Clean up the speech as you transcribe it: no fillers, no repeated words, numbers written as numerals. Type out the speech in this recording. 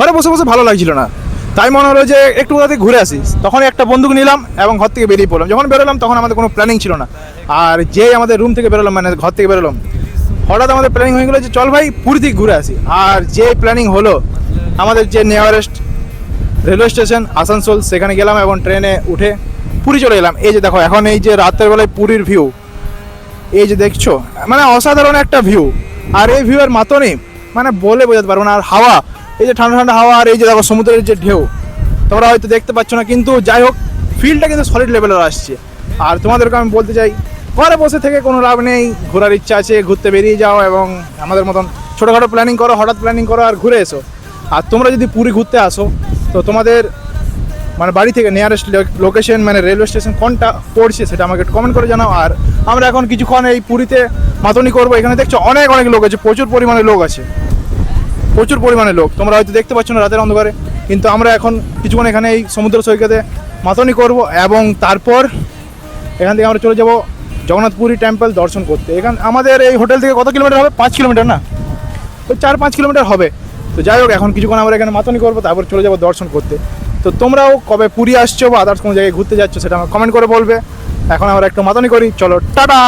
ঘরে বসে বসে ভালো লাগছিল না, তাই মনে হলো যে একটু কোথা থেকে ঘুরে আসি। তখন একটা বন্দুক নিলাম এবং ঘর থেকে বেরিয়ে পড়লাম। যখন বেরোলাম তখন আমাদের কোনো প্ল্যানিং ছিল না, আর যেই আমাদের রুম থেকে বেরোলাম, মানে ঘর থেকে বেরোলাম, হঠাৎ আমাদের প্ল্যানিং হয়ে গেলো যে চল ভাই পুরী থেকে ঘুরে আসি। আর যে প্ল্যানিং হলো, আমাদের যে নিয়ারেস্ট রেলওয়ে স্টেশন আসানসোল, সেখানে গেলাম এবং ট্রেনে উঠে পুরী চলে এলাম। এই যে দেখো এখন এই যে রাতের বেলায় পুরীর ভিউ, এই যে দেখছো, মানে অসাধারণ একটা ভিউ। আর এই ভিউয়ের মাতো নেই, মানে বলে বোঝাতে পারবো না। আর হাওয়া, এই যে ঠান্ডা ঠান্ডা হাওয়া, আর এই যে দেখো সমুদ্রের যে ঢেউ, তোমরা হয়তো দেখতে পাচ্ছ না, কিন্তু যাই হোক ফিলটা কিন্তু সলিড লেভেলের আসছে। আর তোমাদেরকে আমি বলতে চাই, ঘরে বসে থেকে কোনো লাভ নেই, ঘোরার ইচ্ছা আছে ঘুরতে বেরিয়ে যাও এবং আমাদের মতন ছোটোখাটো প্ল্যানিং করো, হঠাৎ প্ল্যানিং করো আর ঘুরে এসো। আর তোমরা যদি পুরী ঘুরতে আসো, তো তোমাদের মানে বাড়ি থেকে নিয়ারেস্ট লোকেশন মানে রেলওয়ে স্টেশন কোনটা পড়ছে সেটা আমাকে কমেন্ট করে জানাও। আর আমরা এখন কিছুক্ষণ এই পুরীতে মাতনি করবো। এখানে দেখছো অনেক অনেক লোক আছে, প্রচুর পরিমাণে লোক আছে, প্রচুর পরিমাণে লোক। তোমরা হয়তো দেখতে পাচ্ছ না রাতের অন্ধকারে, কিন্তু আমরা এখন কিছুক্ষণ এখানে এই সমুদ্র সৈকতে মাতনি করব এবং তারপর এখান থেকে আমরা চলে যাব জগন্নাথ পুরী টেম্পল দর্শন করতে। এখান আমাদের এই হোটেল থেকে কত কিলোমিটার হবে? 5 কিলোমিটার না, ওই 4-5 কিলোমিটার হবে। তো যাই হোক এখন কিছুক্ষণ আমরা এখানে মাতনি করবো, তারপর চলে যাবো দর্শন করতে। তো তোমরাও কবে পুরী আসছো বা আদার্স কোনো জায়গায় ঘুরতে যাচ্ছ সেটা আমাকে কমেন্ট করে বলবে। এখন আমরা একটু মাতনি করি, চলো টাটা।